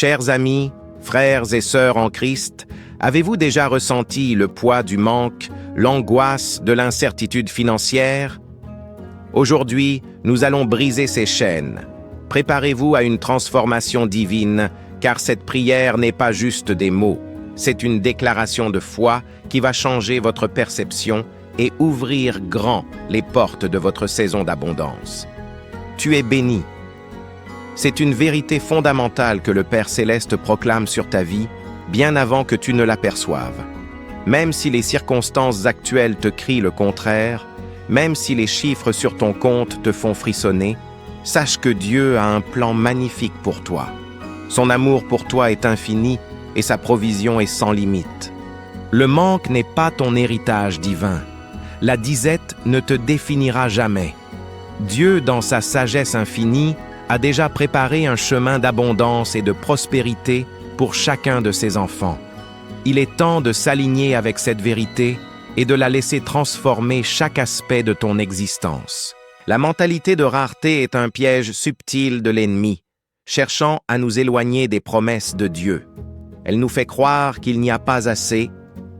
Chers amis, frères et sœurs en Christ, avez-vous déjà ressenti le poids du manque, l'angoisse de l'incertitude financière? Aujourd'hui, nous allons briser ces chaînes. Préparez-vous à une transformation divine, car cette prière n'est pas juste des mots. C'est une déclaration de foi qui va changer votre perception et ouvrir grand les portes de votre saison d'abondance. Tu es béni. C'est une vérité fondamentale que le Père Céleste proclame sur ta vie, bien avant que tu ne l'aperçoives. Même si les circonstances actuelles te crient le contraire, même si les chiffres sur ton compte te font frissonner, sache que Dieu a un plan magnifique pour toi. Son amour pour toi est infini et sa provision est sans limite. Le manque n'est pas ton héritage divin. La disette ne te définira jamais. Dieu, dans sa sagesse infinie, a déjà préparé un chemin d'abondance et de prospérité pour chacun de ses enfants. Il est temps de s'aligner avec cette vérité et de la laisser transformer chaque aspect de ton existence. La mentalité de rareté est un piège subtil de l'ennemi, cherchant à nous éloigner des promesses de Dieu. Elle nous fait croire qu'il n'y a pas assez,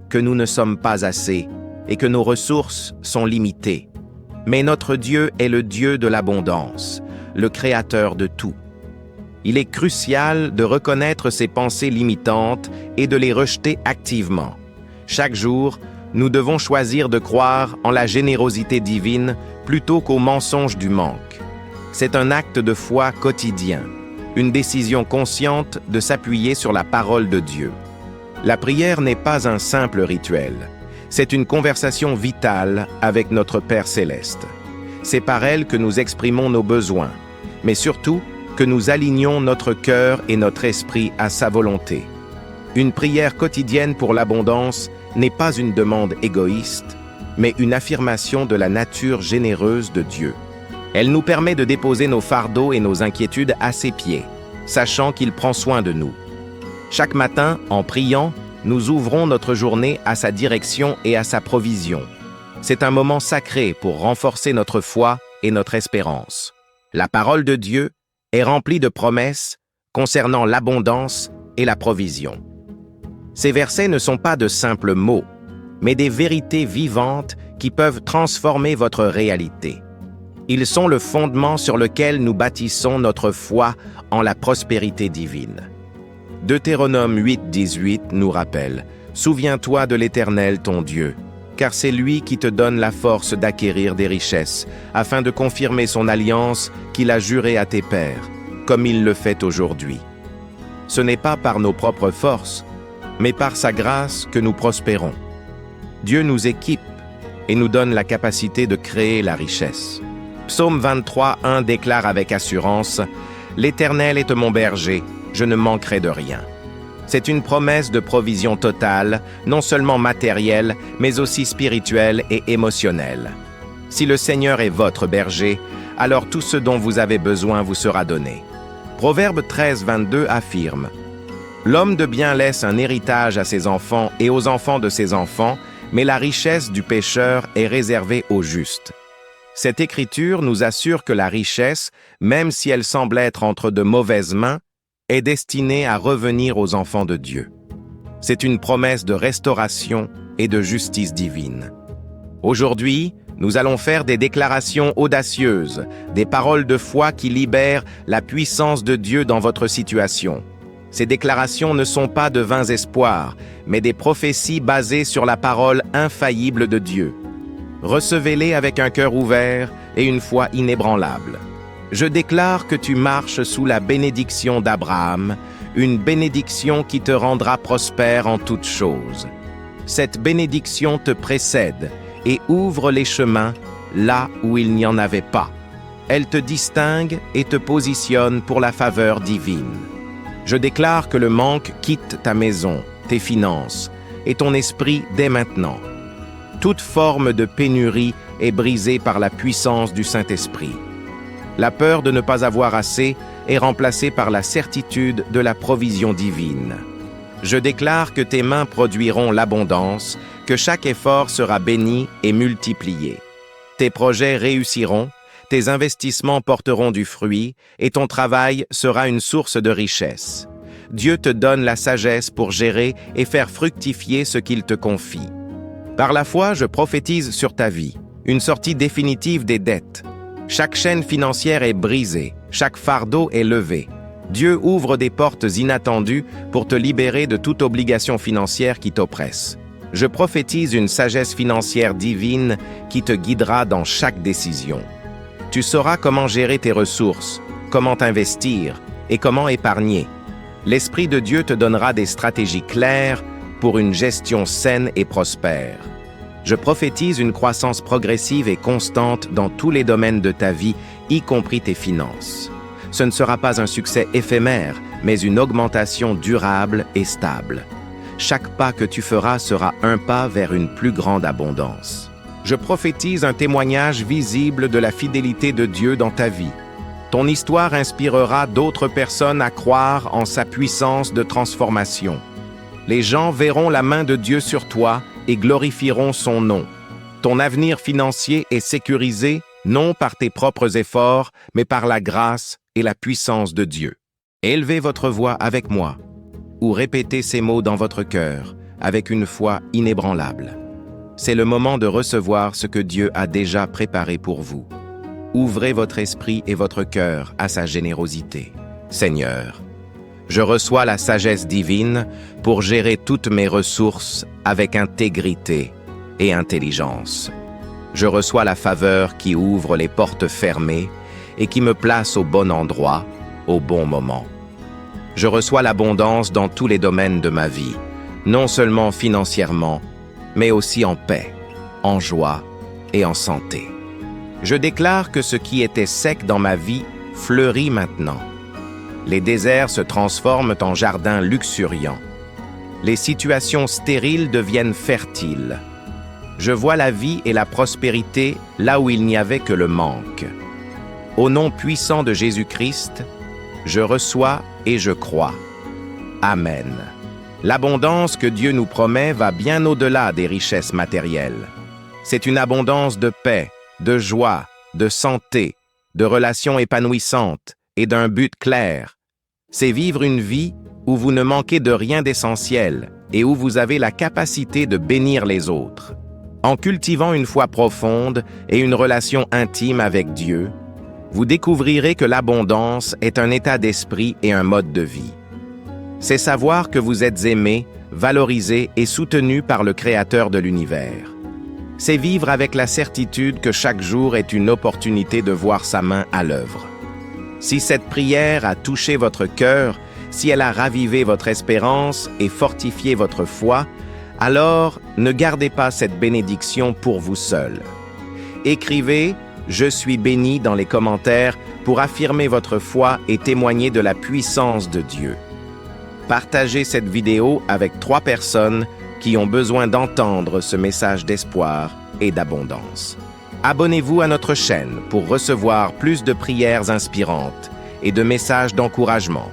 que nous ne sommes pas assez et que nos ressources sont limitées. Mais notre Dieu est le Dieu de l'abondance, le créateur de tout. Il est crucial de reconnaître ces pensées limitantes et de les rejeter activement. Chaque jour, nous devons choisir de croire en la générosité divine plutôt qu'au mensonge du manque. C'est un acte de foi quotidien, une décision consciente de s'appuyer sur la parole de Dieu. La prière n'est pas un simple rituel, c'est une conversation vitale avec notre Père Céleste. C'est par elle que nous exprimons nos besoins, mais surtout que nous alignons notre cœur et notre esprit à sa volonté. Une prière quotidienne pour l'abondance n'est pas une demande égoïste, mais une affirmation de la nature généreuse de Dieu. Elle nous permet de déposer nos fardeaux et nos inquiétudes à ses pieds, sachant qu'il prend soin de nous. Chaque matin, en priant, nous ouvrons notre journée à sa direction et à sa provision. C'est un moment sacré pour renforcer notre foi et notre espérance. La parole de Dieu est remplie de promesses concernant l'abondance et la provision. Ces versets ne sont pas de simples mots, mais des vérités vivantes qui peuvent transformer votre réalité. Ils sont le fondement sur lequel nous bâtissons notre foi en la prospérité divine. Deutéronome 8:18 nous rappelle « Souviens-toi de l'Éternel ton Dieu, car c'est lui qui te donne la force d'acquérir des richesses, afin de confirmer son alliance qu'il a jurée à tes pères, comme il le fait aujourd'hui. Ce n'est pas par nos propres forces, mais par sa grâce que nous prospérons. Dieu nous équipe et nous donne la capacité de créer la richesse. » Psaume 23:1 déclare avec assurance « L'Éternel est mon berger, je ne manquerai de rien. » C'est une promesse de provision totale, non seulement matérielle, mais aussi spirituelle et émotionnelle. Si le Seigneur est votre berger, alors tout ce dont vous avez besoin vous sera donné. Proverbe 13:22 affirme « L'homme de bien laisse un héritage à ses enfants et aux enfants de ses enfants, mais la richesse du pécheur est réservée aux justes. » Cette écriture nous assure que la richesse, même si elle semble être entre de mauvaises mains, est destinée à revenir aux enfants de Dieu. C'est une promesse de restauration et de justice divine. Aujourd'hui, nous allons faire des déclarations audacieuses, des paroles de foi qui libèrent la puissance de Dieu dans votre situation. Ces déclarations ne sont pas de vains espoirs, mais des prophéties basées sur la parole infaillible de Dieu. Recevez-les avec un cœur ouvert et une foi inébranlable. Je déclare que tu marches sous la bénédiction d'Abraham, une bénédiction qui te rendra prospère en toutes choses. Cette bénédiction te précède et ouvre les chemins là où il n'y en avait pas. Elle te distingue et te positionne pour la faveur divine. Je déclare que le manque quitte ta maison, tes finances et ton esprit dès maintenant. Toute forme de pénurie est brisée par la puissance du Saint-Esprit. La peur de ne pas avoir assez est remplacée par la certitude de la provision divine. Je déclare que tes mains produiront l'abondance, que chaque effort sera béni et multiplié. Tes projets réussiront, tes investissements porteront du fruit et ton travail sera une source de richesse. Dieu te donne la sagesse pour gérer et faire fructifier ce qu'il te confie. Par la foi, je prophétise sur ta vie, une sortie définitive des dettes. Chaque chaîne financière est brisée, chaque fardeau est levé. Dieu ouvre des portes inattendues pour te libérer de toute obligation financière qui t'oppresse. Je prophétise une sagesse financière divine qui te guidera dans chaque décision. Tu sauras comment gérer tes ressources, comment investir et comment épargner. L'Esprit de Dieu te donnera des stratégies claires pour une gestion saine et prospère. Je prophétise une croissance progressive et constante dans tous les domaines de ta vie, y compris tes finances. Ce ne sera pas un succès éphémère, mais une augmentation durable et stable. Chaque pas que tu feras sera un pas vers une plus grande abondance. Je prophétise un témoignage visible de la fidélité de Dieu dans ta vie. Ton histoire inspirera d'autres personnes à croire en sa puissance de transformation. Les gens verront la main de Dieu sur toi et glorifieront son nom. Ton avenir financier est sécurisé, non par tes propres efforts, mais par la grâce et la puissance de Dieu. Élevez votre voix avec moi, ou répétez ces mots dans votre cœur, avec une foi inébranlable. C'est le moment de recevoir ce que Dieu a déjà préparé pour vous. Ouvrez votre esprit et votre cœur à sa générosité. Seigneur, je reçois la sagesse divine pour gérer toutes mes ressources avec intégrité et intelligence. Je reçois la faveur qui ouvre les portes fermées et qui me place au bon endroit, au bon moment. Je reçois l'abondance dans tous les domaines de ma vie, non seulement financièrement, mais aussi en paix, en joie et en santé. Je déclare que ce qui était sec dans ma vie fleurit maintenant. Les déserts se transforment en jardins luxuriants. Les situations stériles deviennent fertiles. Je vois la vie et la prospérité là où il n'y avait que le manque. Au nom puissant de Jésus-Christ, je reçois et je crois. Amen. L'abondance que Dieu nous promet va bien au-delà des richesses matérielles. C'est une abondance de paix, de joie, de santé, de relations épanouissantes et d'un but clair. C'est vivre une vie où vous ne manquez de rien d'essentiel et où vous avez la capacité de bénir les autres. En cultivant une foi profonde et une relation intime avec Dieu, vous découvrirez que l'abondance est un état d'esprit et un mode de vie. C'est savoir que vous êtes aimé, valorisé et soutenu par le Créateur de l'univers. C'est vivre avec la certitude que chaque jour est une opportunité de voir sa main à l'œuvre. Si cette prière a touché votre cœur, si elle a ravivé votre espérance et fortifié votre foi, alors ne gardez pas cette bénédiction pour vous seul. Écrivez « Je suis béni » dans les commentaires pour affirmer votre foi et témoigner de la puissance de Dieu. Partagez cette vidéo avec 3 personnes qui ont besoin d'entendre ce message d'espoir et d'abondance. Abonnez-vous à notre chaîne pour recevoir plus de prières inspirantes et de messages d'encouragement.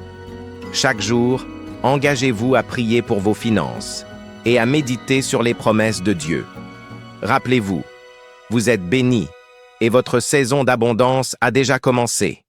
Chaque jour, engagez-vous à prier pour vos finances et à méditer sur les promesses de Dieu. Rappelez-vous, vous êtes bénis et votre saison d'abondance a déjà commencé.